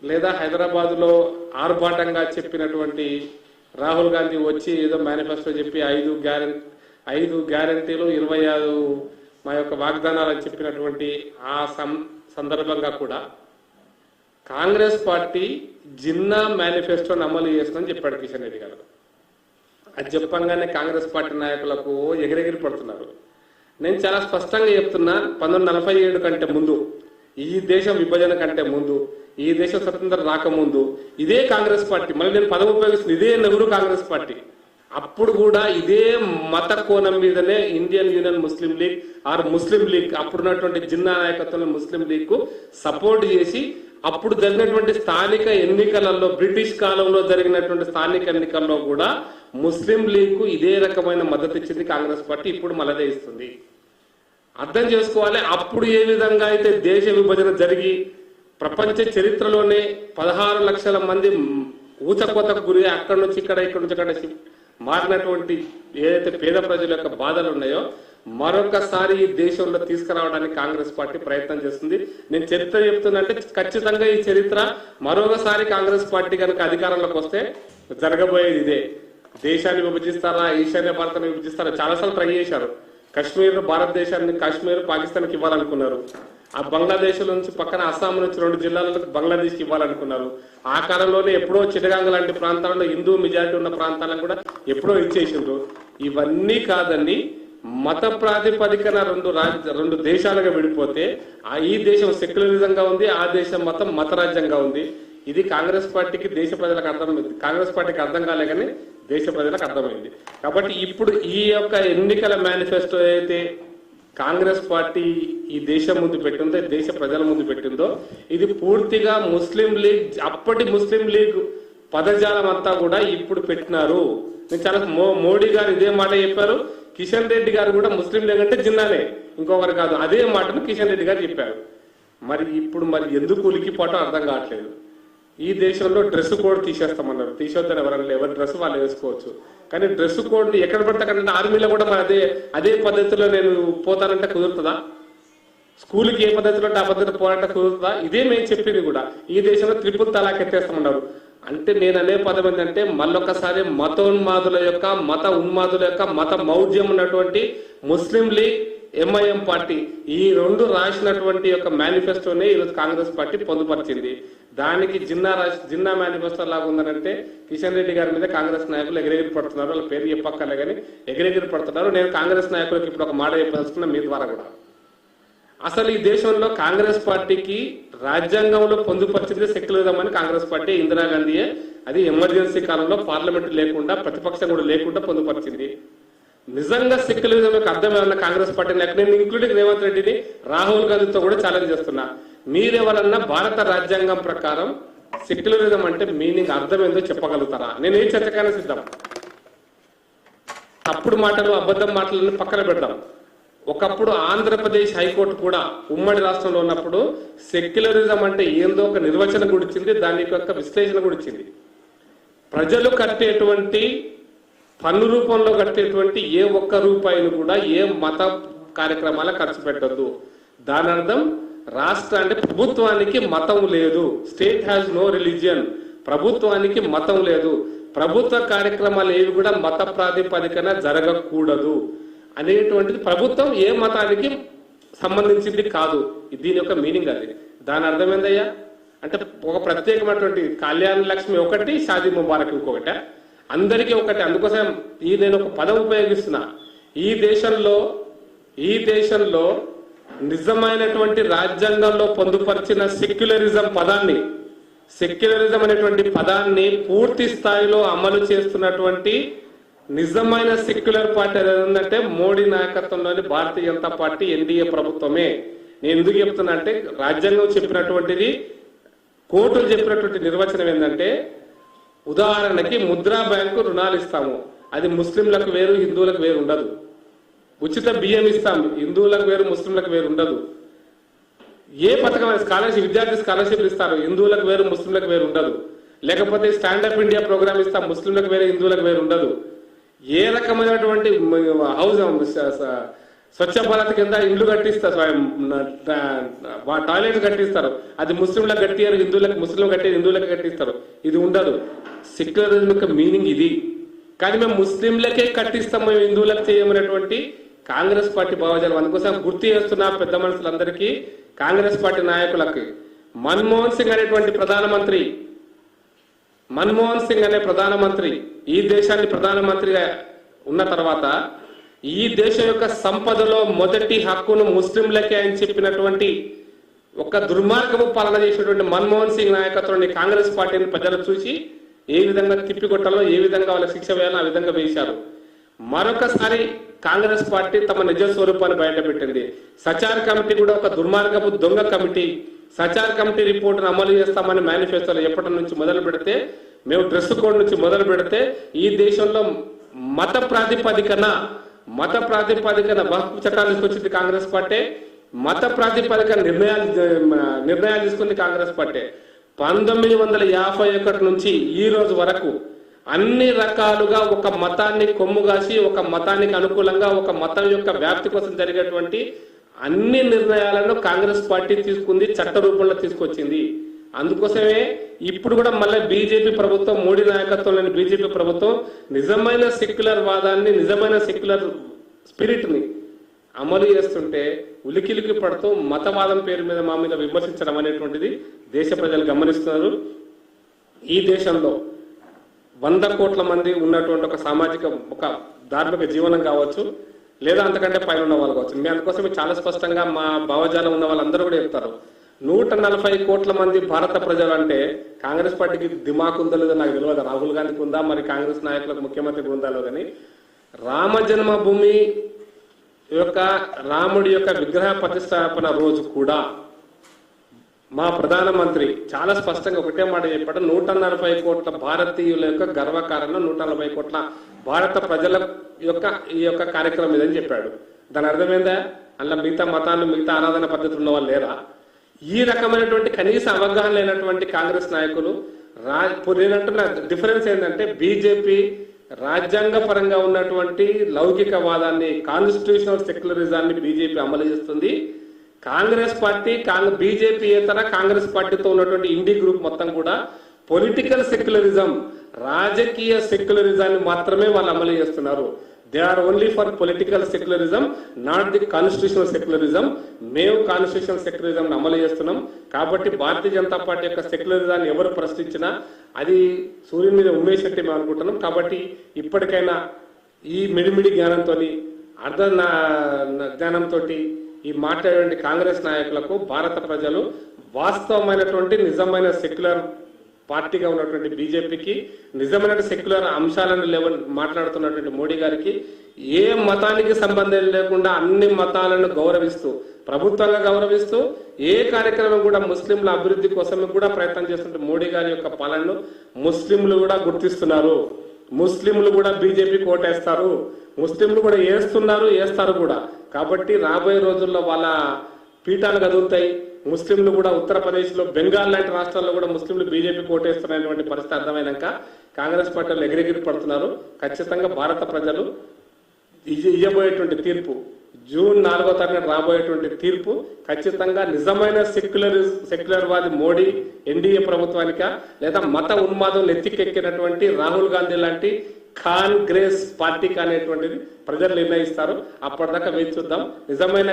లేదా హైదరాబాద్లో ఆర్భాటంగా చెప్పినటువంటి రాహుల్ గాంధీ వచ్చి ఏదో మేనిఫెస్టో చెప్పి 5 గ్యారంటీలు 26 మా యొక్క వాగ్దానాలు అని చెప్పినటువంటి ఆ సందర్భంగా కూడా కాంగ్రెస్ పార్టీ జిన్నా మేనిఫెస్టోని అమలు చేస్తుందని చెప్పాడు కిషన్ రెడ్డి గారు. అది చెప్పంగానే కాంగ్రెస్ పార్టీ నాయకులకు ఎగిరెగిరి పడుతున్నారు. నేను చాలా స్పష్టంగా చెప్తున్నా, 1947 కంటే ముందు, ఈ దేశం విభజన కంటే ముందు, ఈ దేశం స్వతంత్రం రాకముందు ఇదే కాంగ్రెస్ పార్టీ, మళ్ళీ నేను పదవి ఉపయోగిస్తుంది, ఇదే నెహ్రూ కాంగ్రెస్ పార్టీ, అప్పుడు కూడా ఇదే మత కోణం మీదనే Indian Union Muslim League or Muslim League అప్పుడున్నటువంటి జిన్నా నాయకత్వంలో ముస్లిం లీగ్ కు సపోర్ట్ చేసి అప్పుడు జరిగినటువంటి స్థానిక ఎన్నికలలో, బ్రిటిష్ కాలంలో జరిగినటువంటి స్థానిక ఎన్నికల్లో కూడా ముస్లిం లీగ్ కు ఇదే రకమైన మద్దతు ఇచ్చింది కాంగ్రెస్ పార్టీ. ఇప్పుడు మళ్ళదే ఇస్తుంది. అర్థం చేసుకోవాలి. అప్పుడు ఏ విధంగా అయితే దేశ విభజన జరిగి ప్రపంచ చరిత్రలోనే 16 లక్షల మంది ఊచకోతకు గురి అక్కడి నుంచి ఇక్కడ మారినటువంటి ఏదైతే పేద ప్రజల యొక్క బాధలు ఉన్నాయో మరొకసారి ఈ దేశంలో తీసుకురావడానికి కాంగ్రెస్ పార్టీ ప్రయత్నం చేస్తుంది. నేను చరిత్ర చెప్తున్నంటే ఖచ్చితంగా ఈ చరిత్ర మరొకసారి కాంగ్రెస్ పార్టీ కనుక అధికారంలోకి వస్తే జరగబోయేది ఇదే. దేశాన్ని విభజిస్తారా, ఈశాన్య భారతాన్ని విభజిస్తారా, చాలాసార్లు ట్రై చేశారు. కశ్మీర్ భారతదేశాన్ని, కాశ్మీర్ పాకిస్తాన్కి ఇవ్వాలనుకున్నారు. ఆ బంగ్లాదేశ్ నుంచి పక్కన అస్సాం నుంచి 2 జిల్లాలకు బంగ్లాదేశ్కి ఇవ్వాలనుకున్నారు. ఆ కాలంలోనే ఎప్పుడో చిటగాంగ్ లాంటి ప్రాంతాలలో హిందూ మెజారిటీ ఉన్న ప్రాంతాలను కూడా ఎప్పుడో ఇచ్చేసిండ్రు. ఇవన్నీ కాదని మత ప్రాతిపదికన 2 దేశాలుగా విడిపోతే ఈ దేశం సెక్యులరిజంగా ఉంది, ఆ దేశం మతరాజ్యంగా ఉంది. ఇది కాంగ్రెస్ పార్టీకి, దేశ ప్రజలకు అర్థమైంది. కాంగ్రెస్ పార్టీకి అర్థం కాలే కానీ దేశ ప్రజలకు అర్థమైంది. కాబట్టి ఇప్పుడు ఈ యొక్క ఎన్నికల మేనిఫెస్టో అయితే కాంగ్రెస్ పార్టీ ఈ దేశం ముందు పెట్టిందో, దేశ ప్రజల ముందు పెట్టిందో, ఇది పూర్తిగా ముస్లిం లీగ్, అప్పటి ముస్లిం లీగ్ పదజాలం అంతా కూడా ఇప్పుడు పెట్టినారు. నేను చాలా మోడీ గారు ఇదే మాట చెప్పారు. కిషన్ రెడ్డి గారు కూడా ముస్లిం లీగ్ అంటే జిన్నానే, ఇంకొకరు కాదు, అదే మాటను కిషన్ రెడ్డి గారు చెప్పారు. ఇప్పుడు ఎందుకు ఉలికిపోవటం అర్థం కావట్లేదు. ఈ దేశంలో డ్రెస్ కోడ్ తీసేస్తామన్నారు. తీసేద్దని ఎవరన్నా, ఎవరి డ్రెస్ వాళ్ళు వేసుకోవచ్చు. కానీ డ్రెస్ కోడ్ ఎక్కడ పడతాకంటే ఆర్మీలో కూడా అదే పద్ధతిలో నేను పోతానంటే కుదురుతుందా? స్కూల్కి ఏ పద్ధతిలో ఆ పద్ధతిలో పోవాలంటే కుదురుతుందా? ఇదే మేము చెప్పింది కూడా. ఈ దేశంలో ట్రిపుల్ తలాక్ ఎత్తేస్తామన్నారు. అంటే నేను అనే పదం ఏంటంటే మళ్ళొకసారి మత ఉన్మాదుల యొక్క మత మౌఢ్యం ఉన్నటువంటి ముస్లిం లీగ్, ఎంఐఎం పార్టీ, ఈ 2 రాసినటువంటి యొక్క మేనిఫెస్టోనే ఈరోజు కాంగ్రెస్ పార్టీ పొందుపరిచింది. దానికి జిన్నా మేనిఫెస్టో లాగా ఉందనంటే కిషన్ రెడ్డి గారి మీద కాంగ్రెస్ నాయకులు ఎగిరెగిరి పడుతున్నారు. వాళ్ళ పేరు చెప్పక్కర్లే కానీ ఎగిరెగిరి పడుతున్నారు. నేను కాంగ్రెస్ నాయకులకు ఇప్పుడు ఒక మాట చెప్పదలుచుకున్నా మీ ద్వారా కూడా. అసలు ఈ దేశంలో కాంగ్రెస్ పార్టీకి రాజ్యాంగంలో పొందుపరిచింది సెక్యులరిజం అని కాంగ్రెస్ పార్టీ, ఇందిరాగాంధీయే. అది ఎమర్జెన్సీ కాలంలో పార్లమెంట్ లేకుండా, ప్రతిపక్షం కూడా లేకుండా పొందుపరిచింది. నిజంగా సెక్యులరిజం యొక్క అర్థం ఏమన్నా కాంగ్రెస్ పార్టీ నేను ఇంక్లూడింగ్ రేవంత్ రెడ్డిని, రాహుల్ గాంధీతో కూడా ఛాలెంజ్ చేస్తున్నా. మీరెవరన్నా భారత రాజ్యాంగం ప్రకారం సెక్యులరిజం అంటే మీనింగ్ అర్థం ఏందో చెప్పగలుగుతారా? నేను ఏ చర్చకైనా సిద్ధం. తప్పుడు మాటలు, అబద్ధం మాటలను పక్కన పెడదాం. ఒకప్పుడు ఆంధ్రప్రదేశ్ హైకోర్టు కూడా ఉమ్మడి రాష్ట్రంలో ఉన్నప్పుడు సెక్యులరిజం అంటే ఏందో ఒక నిర్వచనం కూడా ఇచ్చింది, దాని యొక్క విశ్లేషణ కూడా ఇచ్చింది. ప్రజలు కట్టేటువంటి పన్ను రూపంలో కట్టేటువంటి ఏ ఒక్క రూపాయిని కూడా ఏ మత కార్యక్రమాల ఖర్చు పెట్టద్దు. దాని అర్థం రాష్ట్ర అంటే ప్రభుత్వానికి మతం లేదు. State has no religion. ప్రభుత్వానికి మతం లేదు. ప్రభుత్వ కార్యక్రమాలు ఏవి కూడా మత ప్రాతిపదికన జరగకూడదు అనేటువంటిది ప్రభుత్వం ఏ మతానికి సంబంధించింది కాదు. దీని యొక్క మీనింగ్ అది. దాని అర్థం ఏందయ్యా అంటే ఒక ప్రత్యేకమైనటువంటి కళ్యాణ లక్ష్మి ఒకటి, షాదీ ముబారక్ ఇంకొకటి, అందరికీ ఒకటి. అందుకోసం నేను ఒక పదం ఉపయోగిస్తున్నా. ఈ దేశంలో నిజమైనటువంటి రాజ్యాంగంలో పొందుపరిచిన సెక్యులరిజం అనేటువంటి పదాన్ని పూర్తి స్థాయిలో అమలు చేస్తున్నటువంటి నిజమైన సెక్యులర్ పార్టీ ఏంటంటే మోడీ నాయకత్వంలోని భారతీయ జనతా పార్టీ, ఎన్డీఏ ప్రభుత్వమే. నేను ఎందుకు చెప్తున్నా అంటే రాజ్యాంగం చెప్పినటువంటిది, కోర్టులు చెప్పినటువంటి నిర్వచనం ఏంటంటే, ఉదాహరణకి ముద్రా బ్యాంకు రుణాలు ఇస్తాము, అది ముస్లింలకు వేరు, హిందువులకు వేరు ఉండదు. ఉచిత బియ్యం ఇస్తాం, హిందువులకు వేరు, ముస్లింలకు వేరు ఉండదు. ఏ పథకం స్కాలర్షిప్, విద్యార్థి స్కాలర్షిప్ ఇస్తారు, హిందువులకు వేరు, ముస్లింలకు వేరు ఉండదు. లేకపోతే స్టాండప్ ఇండియా ప్రోగ్రామ్ ఇస్తాం, ముస్లింలకు వేరు, హిందువులకు వేరు ఉండదు. ఏ రకమైనటువంటి స్వచ్ఛ భారత్ కింద ఇండ్లు కట్టిస్తారు, టాయిలెట్స్ కట్టిస్తారు. అది ముస్లింలకు కట్టియారు, హిందువులకు, ముస్లింలకు కట్టి హిందువులకు కట్టిస్తారు. ఇది ఉండదు. సెక్యులరిజం యొక్క మీనింగ్ ఇది. కానీ మేము ముస్లింలకే కట్టిస్తాం, మేము హిందువులకు చేయమనేటువంటి కాంగ్రెస్ పార్టీ భావజాలం. అందుకోసం గుర్తు చేస్తున్న పెద్ద మనుషులందరికీ, కాంగ్రెస్ పార్టీ నాయకులకి, మన్మోహన్ సింగ్ అనేటువంటి ప్రధానమంత్రి, మన్మోహన్ సింగ్ అనే ప్రధానమంత్రి ఈ దేశాన్ని ప్రధానమంత్రిగా ఉన్న తర్వాత ఈ దేశం యొక్క సంపదలో మొదటి హక్కును ముస్లింలకే అని చెప్పినటువంటి ఒక దుర్మార్గపు పాలన చేసినటువంటి మన్మోహన్ సింగ్ నాయకత్వాన్ని కాంగ్రెస్ పార్టీని ప్రజలు చూసి ఏ విధంగా తిప్పికొట్టాలో, ఏ విధంగా వాళ్ళ శిక్ష వేయాలో ఆ విధంగా వేశారు. మరొకసారి కాంగ్రెస్ పార్టీ తమ నిజ స్వరూపాన్ని బయటపెట్టింది. సచార్ కమిటీ కూడా ఒక దుర్మార్గపు దొంగ కమిటీ. సచార్ కమిటీ రిపోర్టును అమలు చేస్తామని మేనిఫెస్టోలో ఎప్పటి నుంచి మొదలు పెడితే, మేము డ్రెస్ కోడ్ నుంచి మొదలు పెడితే ఈ దేశంలో మత ప్రాతిపదికన వక్ఫ్ చట్టాలు తీసుకొచ్చింది కాంగ్రెస్ పార్టీ. మత ప్రాతిపదికన నిర్ణయాలు తీసుకుంది కాంగ్రెస్ పార్టీ. 1951 నుంచి ఈ రోజు వరకు అన్ని రకాలుగా ఒక మతాన్ని కొమ్ముగాసి, ఒక మతానికి అనుకూలంగా, ఒక మతం యొక్క వ్యాప్తి కోసం జరిగేటువంటి అన్ని నిర్ణయాలను కాంగ్రెస్ పార్టీ తీసుకుంది, చట్ట రూపంలో తీసుకొచ్చింది. అందుకోసమే ఇప్పుడు కూడా మళ్ళీ బీజేపీ ప్రభుత్వం, మోడీ నాయకత్వంలోని బీజేపీ ప్రభుత్వం నిజమైన సెక్యులర్ వాదాన్ని, నిజమైన సెక్యులర్ స్పిరిట్ ని అమలు చేస్తుంటే ఉలికిలికి పడుతూ మతవాదం పేరు మీద మా మీద విమర్శించడం అనేటువంటిది దేశ ప్రజలు గమనిస్తున్నారు. ఈ దేశంలో 100 కోట్ల మంది ఉన్నటువంటి ఒక సామాజిక, ఒక ధార్మిక జీవనం కావచ్చు, లేదా అంతకంటే పైన ఉన్న వాళ్ళు కావచ్చు. మేము అందుకోసమే చాలా స్పష్టంగా మా భావజాలం ఉన్న వాళ్ళందరూ కూడా చెప్తారు. 140 కోట్ల మంది భారత ప్రజలు అంటే కాంగ్రెస్ పార్టీకి దిమాకు ఉందో లేదో నాకు తెలియదు, రాహుల్ గాంధీకి ఉందా, మరి కాంగ్రెస్ నాయకులకు, ముఖ్యమంత్రికి ఉందా లేదని. రామ జన్మభూమి యొక్క రాముడి యొక్క విగ్రహ ప్రతిష్టాపన రోజు కూడా మా ప్రధానమంత్రి చాలా స్పష్టంగా ఒకటే మాట చెప్పాడు. 140 కోట్ల భారతీయుల యొక్క గర్వకారణం 140 కోట్ల భారత ప్రజల యొక్క ఈ యొక్క కార్యక్రమం ఇదని చెప్పాడు. దాని అర్థమైందా? అలా మిగతా మతాలు, మిగతా ఆరాధన పద్ధతులు ఉన్న వాళ్ళు లేరా? ఈ రకమైనటువంటి కనీస అవగాహన లేనటువంటి కాంగ్రెస్ నాయకులు నేనంటున్న డిఫరెన్స్ ఏంటంటే, బీజేపీ రాజ్యాంగ పరంగా ఉన్నటువంటి లౌకికవాదాన్ని, కాన్స్టిట్యూషనల్ సెక్యులరిజాన్ని బీజేపీ అమలు చేస్తుంది. కాంగ్రెస్ పార్టీ, బీజేపీ ఏతర కాంగ్రెస్ పార్టీతో ఉన్నటువంటి ఇండి గ్రూప్ మొత్తం కూడా పొలిటికల్ సెక్యులరిజం, రాజకీయ సెక్యులరిజాన్ని మాత్రమే వాళ్ళు అమలు చేస్తున్నారు. They are only for political secularism, not the constitutional secularism. మేము కాన్స్టిట్యూషనల్ సెక్యులరిజం అమలు చేస్తున్నాం. కాబట్టి భారతీయ జనతా పార్టీ యొక్క సెక్యులరిజాన్ని ఎవరు ప్రశ్నించినా అది సూర్యుని మీద ఉమ్మేసినట్టే మేము అనుకుంటున్నాం. కాబట్టి ఇప్పటికైనా ఈ మిడిమిడి జ్ఞానంతో, అర్ధ జ్ఞానంతో ఈ మాట్లాడే కాంగ్రెస్ నాయకులకు భారత ప్రజలు వాస్తవమైనటువంటి నిజమైన సెక్యులర్ పార్టీగా ఉన్నటువంటి బీజేపీకి, నిజమైన సెక్యులర్ అంశాలను మాట్లాడుతున్నటువంటి మోడీ గారికి, ఏ మతానికి సంబంధం లేకుండా అన్ని మతాలను గౌరవిస్తూ, ప్రభుత్వంగా గౌరవిస్తూ, ఏ కార్యక్రమం కూడా ముస్లింల అభివృద్ధి కోసం కూడా ప్రయత్నం చేస్తుంటే మోడీ గారి యొక్క పాలనను ముస్లింలు కూడా గుర్తిస్తున్నారు. ముస్లింలు కూడా బీజేపీ కోటేస్తారు, ముస్లింలు కూడా వేస్తారు కూడా. కాబట్టి రాబోయే రోజుల్లో వాళ్ళ పీఠాలు కదులుతాయి. ముస్లింలు కూడా ఉత్తరప్రదేశ్ లో, బెంగాల్ లాంటి రాష్ట్రాల్లో కూడా ముస్లింలు బీజేపీ కోటేస్తున్నటువంటి పరిస్థితి అర్థమైనాక కాంగ్రెస్ పార్టీలు ఎగిరెగిరి పడుతున్నారు. ఖచ్చితంగా భారత ప్రజలు ఇవ్వబోయేటువంటి తీర్పు, జూన్ 4వ తారీఖున రాబోయేటువంటి తీర్పు ఖచ్చితంగా నిజమైన సెక్యులర్వాది మోడీ ఎన్డీఏ ప్రభుత్వానిక, లేదా మత ఉన్మాదం నెత్తికెక్కినటువంటి రాహుల్ గాంధీ లాంటి కాంగ్రెస్ పార్టీకి అనేటువంటిది ప్రజలు నిర్ణయిస్తారు. అప్పటిదాకా వేచి చూద్దాం. నిజమైన